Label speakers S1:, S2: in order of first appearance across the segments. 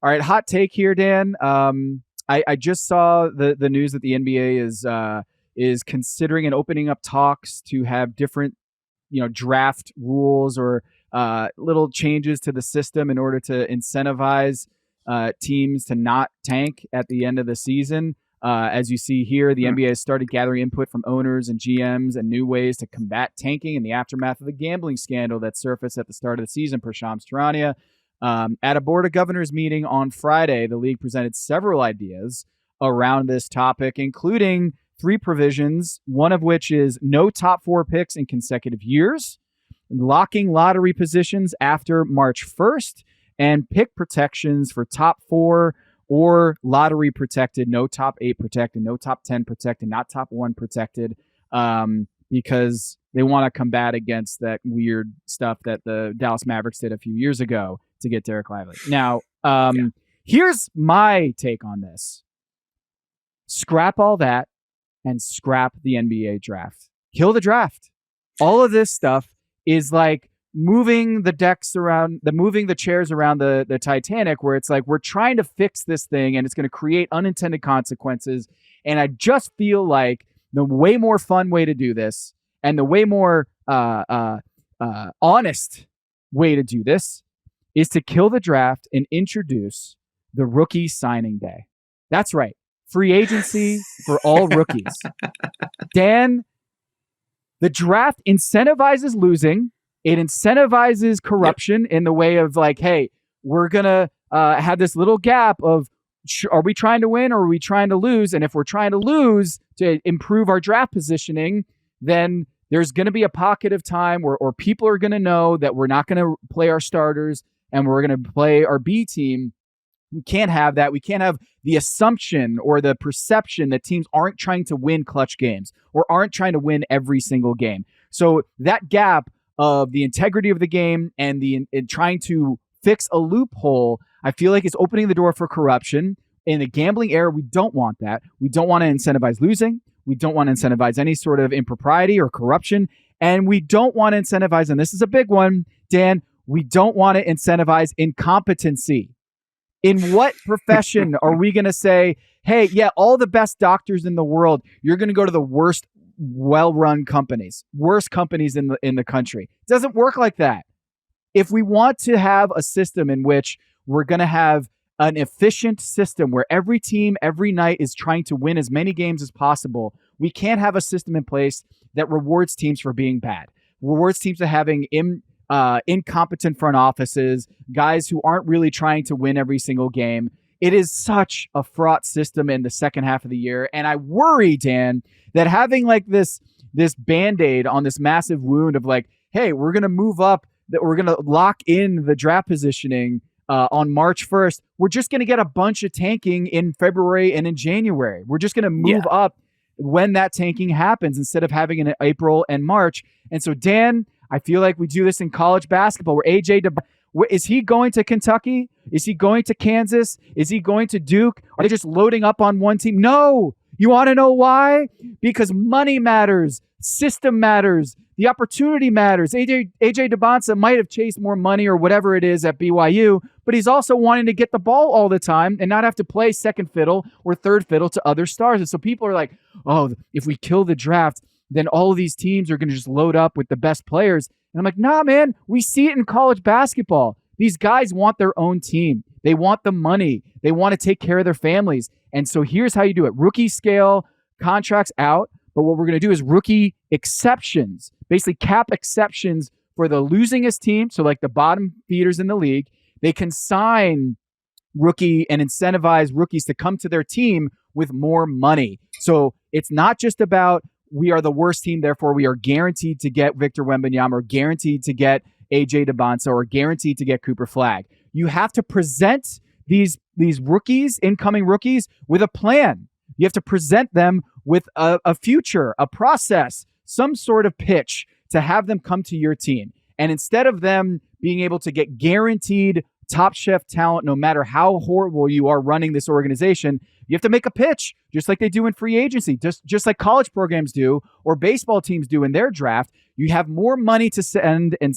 S1: All right, hot take here, Dan. I just saw the news that the NBA is considering and opening up talks to have different, draft rules or little changes to the system in order to incentivize teams to not tank at the end of the season. As you see here, the NBA has started gathering input from owners and GMs and new ways to combat tanking in the aftermath of the gambling scandal that surfaced at the start of the season per Shams Charania. At a Board of Governors meeting on Friday, the league presented several ideas around this topic, including 3 provisions, one of which is no top 4 picks in consecutive years, locking lottery positions after March 1st, and pick protections for top 4 or lottery protected, no top 8 protected, no top 10 protected, not top 1 protected, because they want to combat against that weird stuff that the Dallas Mavericks did a few years ago to get Derek Lively. Now, here's my take on this. Scrap all that and scrap the NBA draft. Kill the draft. All of this stuff is like moving the decks around, moving the chairs around the Titanic, where it's like we're trying to fix this thing and it's going to create unintended consequences. And I just feel like the way more fun way to do this and the way more honest way to do this is to kill the draft and introduce the rookie signing day. That's right. Free agency for all rookies. Dan, the draft incentivizes losing. It incentivizes corruption in the way of like, hey, we're going to have this little gap of, are we trying to win or are we trying to lose? And if we're trying to lose to improve our draft positioning, then there's going to be a pocket of time where or people are going to know that we're not going to play our starters and we're going to play our B team. We can't have that. We can't have the assumption or the perception that teams aren't trying to win clutch games or aren't trying to win every single game. So that gap of the integrity of the game and trying to fix a loophole, I feel like is opening the door for corruption. In a gambling era, we don't want that. We don't want to incentivize losing. We don't want to incentivize any sort of impropriety or corruption. And we don't want to incentivize, and this is a big one, Dan, we don't want to incentivize incompetency. In what profession are we going to say, hey, yeah, all the best doctors in the world, you're going to go to the worst well-run companies, worst companies in the country? It doesn't work like that. If we want to have a system in which we're going to have an efficient system where every team every night is trying to win as many games as possible, we can't have a system in place that rewards teams for being bad, rewards teams for having incompetent front offices, guys who aren't really trying to win every single game. It is such a fraught system in the second half of the year. And I worry, Dan, that having like this Band-Aid on this massive wound of like, hey, we're going to move up, that we're going to lock in the draft positioning on March 1st. We're just going to get a bunch of tanking in February and in January. We're just going to move up when that tanking happens instead of having it in April and March. And so, Dan, I feel like we do this in college basketball where is he going to Kentucky? Is he going to Kansas? Is he going to Duke? Are they just loading up on one team? No. You want to know why? Because money matters. System matters. The opportunity matters. AJ DeBonsa might have chased more money or whatever it is at BYU, but he's also wanting to get the ball all the time and not have to play second fiddle or third fiddle to other stars. And so people are like, oh, if we kill the draft, then all of these teams are going to just load up with the best players. And I'm like, nah, man, we see it in college basketball. These guys want their own team. They want the money. They want to take care of their families. And so here's how you do it. Rookie scale, contracts out. But what we're going to do is rookie exceptions, basically cap exceptions for the losingest team. So like the bottom feeders in the league, they can sign rookie and incentivize rookies to come to their team with more money. So it's not just about we are the worst team, therefore we are guaranteed to get Victor Wembanyama or guaranteed to get AJ DeBonsa or guaranteed to get Cooper Flagg. You have to present these rookies, incoming rookies, with a plan. You have to present them with a future, a process, some sort of pitch to have them come to your team. And instead of them being able to get guaranteed top chef talent, no matter how horrible you are running this organization, you have to make a pitch, just like they do in free agency, just like college programs do or baseball teams do in their draft. You have more money to send and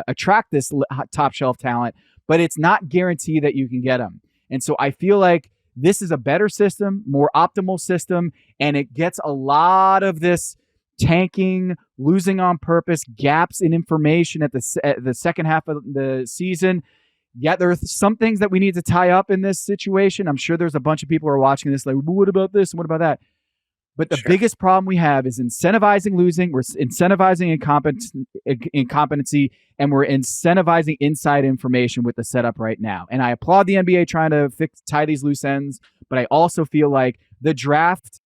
S1: attract this top shelf talent, but it's not guaranteed that you can get them. And so I feel like this is a better system, more optimal system, and it gets a lot of this tanking, losing on purpose, gaps in information at the second half of the season. Yeah, there are some things that we need to tie up in this situation. I'm sure there's a bunch of people who are watching this like, what about this and what about that? But the biggest problem we have is incentivizing losing. We're incentivizing incompetency, and we're incentivizing inside information with the setup right now. And I applaud the NBA trying to tie these loose ends, but I also feel like the draft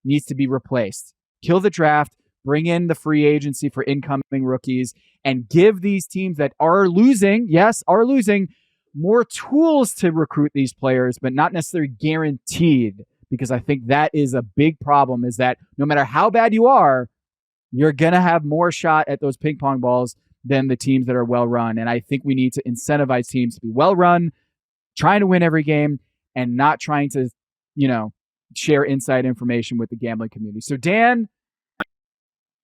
S1: needs to be replaced. Kill the draft, bring in the free agency for incoming rookies, and give these teams that are losing, more tools to recruit these players, but not necessarily guaranteed. Because I think that is a big problem, is that no matter how bad you are, you're going to have more shot at those ping pong balls than the teams that are well run. And I think we need to incentivize teams to be well run, trying to win every game, and not trying to, share inside information with the gambling community. So Dan,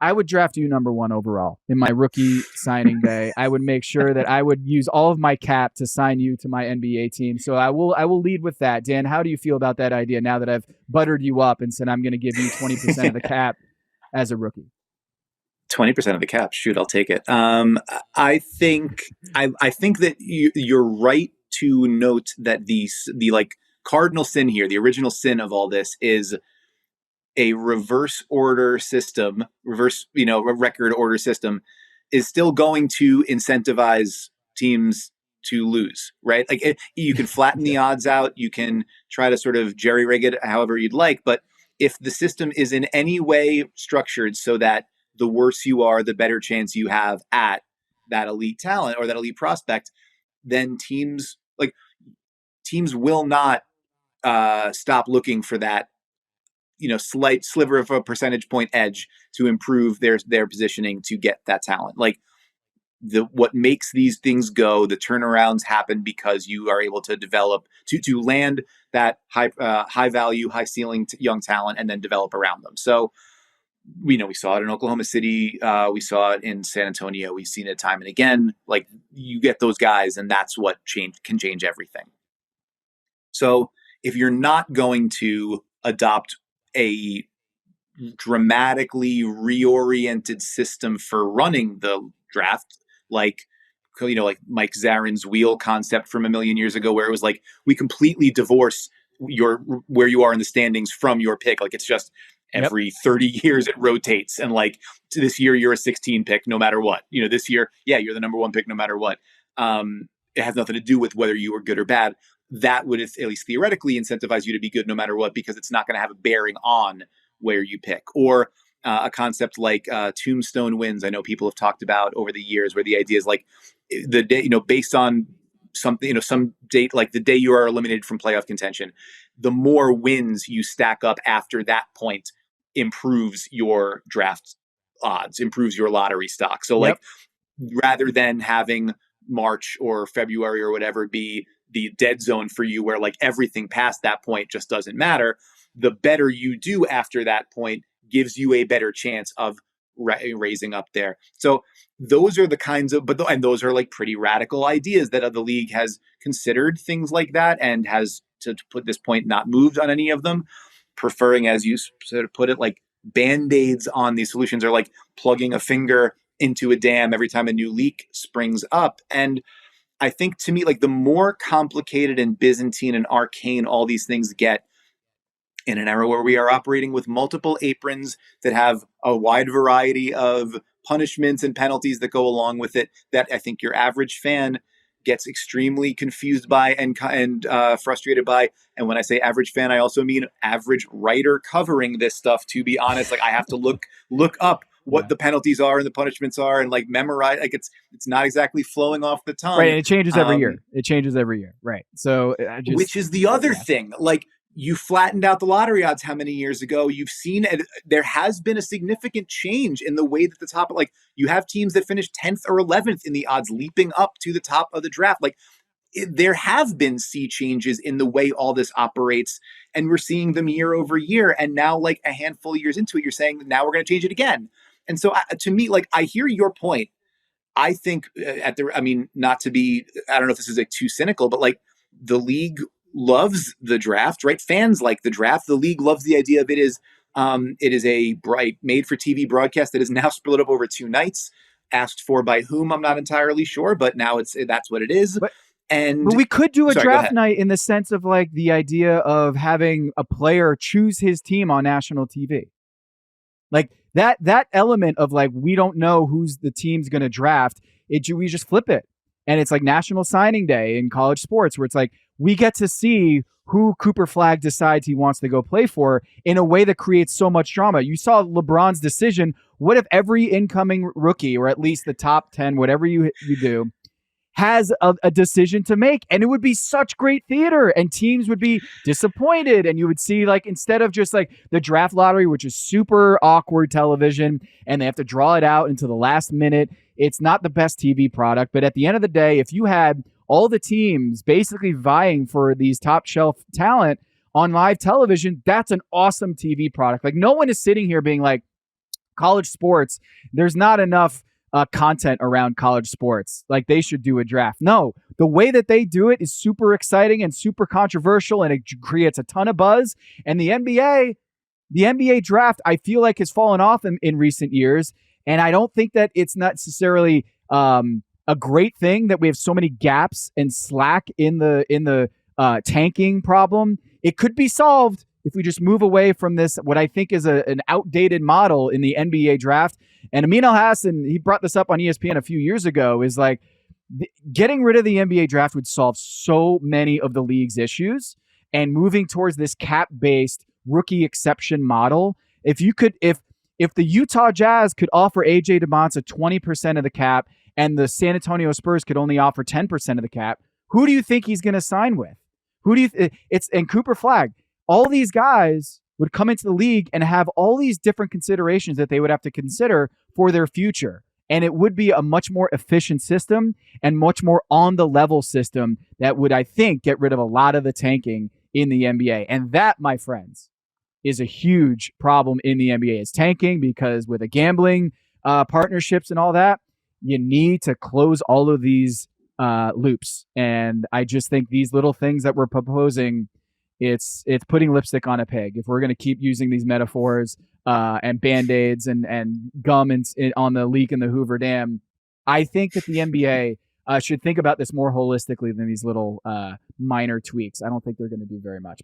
S1: I would draft you number 1 overall in my rookie signing day. I would make sure that I would use all of my cap to sign you to my NBA team. So I will lead with that. Dan, how do you feel about that idea now that I've buttered you up and said I'm going to give you 20% of the cap as a rookie?
S2: 20% of the cap. Shoot, I'll take it. I think that you're right to note that the like cardinal sin here, the original sin of all this, is a reverse order system, a record order system is still going to incentivize teams to lose, right? Like you can flatten the odds out. You can try to sort of jerry rig it however you'd like. But if the system is in any way structured so that the worse you are, the better chance you have at that elite talent or that elite prospect, then teams will not stop looking for that slight sliver of a percentage point edge to improve their positioning to get that talent. Like what makes these things go, the turnarounds happen because you are able to develop to land that high value, high ceiling young talent and then develop around them. So we saw it in Oklahoma City, we saw it in San Antonio, we've seen it time and again. Like you get those guys, and that's what can change everything. So if you're not going to adopt a dramatically reoriented system for running the draft, like Mike Zarin's wheel concept from a million years ago, where it was like, we completely divorce where you are in the standings from your pick. Like it's just every 30 years it rotates. And like this year, you're a 16 pick, no matter what, this year, you're the number 1 pick, no matter what. It has nothing to do with whether you were good or bad. That would at least theoretically incentivize you to be good no matter what, because it's not going to have a bearing on where you pick. Or a concept like tombstone wins. I know people have talked about over the years, where the idea is like the day, based on something, some date, like the day you are eliminated from playoff contention, the more wins you stack up after that point improves your draft odds, improves your lottery stock. So like rather than having March or February or whatever be the dead zone for you, where like everything past that point just doesn't matter, the better you do after that point gives you a better chance of raising up there. So those are the kinds of, and those are like pretty radical ideas that the league has considered things like that, and has to put this point not moved on any of them, preferring, as you sort of put it, like band-aids on these solutions, are like plugging a finger into a dam every time a new leak springs up. And I think, to me, like the more complicated and Byzantine and arcane all these things get in an era where we are operating with multiple aprons that have a wide variety of punishments and penalties that go along with it, that I think your average fan gets extremely confused by and frustrated by. And when I say average fan, I also mean average writer covering this stuff, to be honest. Like I have to look up what the penalties are and the punishments are, and like memorize. Like it's not exactly flowing off the tongue.
S1: Right, and it changes every year. Right. So
S2: which is the other thing. Like you flattened out the lottery odds how many years ago? You've seen there has been a significant change in the way that the top, like you have teams that finish 10th or 11th in the odds leaping up to the top of the draft. Like there have been sea changes in the way all this operates, and we're seeing them year over year. And now, like a handful of years into it, you're saying now we're going to change it again. And so to me, like I hear your point, I think I mean, not to be, I don't know if this is like too cynical, but like the league loves the draft, right? Fans like the draft. The league loves the idea of it is a bright made for TV broadcast that is now split up over 2 nights. Asked for by whom, I'm not entirely sure, but now that's what it is.
S1: But
S2: And
S1: we could do a
S2: sorry, go
S1: draft
S2: ahead.
S1: night in the sense of like the idea of having a player choose his team on national TV. Like that element of like we don't know who's the team's going to draft. We just flip it, and it's like National Signing Day in college sports, where it's like we get to see who Cooper Flagg decides he wants to go play for in a way that creates so much drama. You saw LeBron's decision. What if every incoming rookie, or at least the top 10, whatever you do, has a decision to make, and it would be such great theater, and teams would be disappointed, and you would see like instead of just like the draft lottery, which is super awkward television and they have to draw it out into the last minute, it's not the best TV product. But at the end of the day, if you had all the teams basically vying for these top shelf talent on live television, that's an awesome TV product. Like no one is sitting here being like, college sports, there's not enough content around college sports. Like they should do a draft. No, the way that they do it is super exciting and super controversial, and it creates a ton of buzz. And the NBA draft, I feel like has fallen off in recent years. And I don't think that it's necessarily a great thing that we have so many gaps and slack in the tanking problem. It could be solved if we just move away from this, what I think is an outdated model in the NBA draft. And Amin Al-Hassan, he brought this up on ESPN a few years ago, is like getting rid of the NBA draft would solve so many of the league's issues, and moving towards this cap-based rookie exception model. If the Utah Jazz could offer AJ DeMonsa 20% of the cap and the San Antonio Spurs could only offer 10% of the cap, who do you think he's going to sign with? And Cooper Flagg. All these guys would come into the league and have all these different considerations that they would have to consider for their future. And it would be a much more efficient system and much more on the level system that would, I think, get rid of a lot of the tanking in the NBA. And that, my friends, is a huge problem in the NBA, is tanking, because with the gambling partnerships and all that, you need to close all of these loops. And I just think these little things that we're proposing, it's putting lipstick on a pig. If we're going to keep using these metaphors and Band-Aids and gum on the leak in the Hoover Dam, I think that the NBA should think about this more holistically than these little minor tweaks. I don't think they're going to do very much.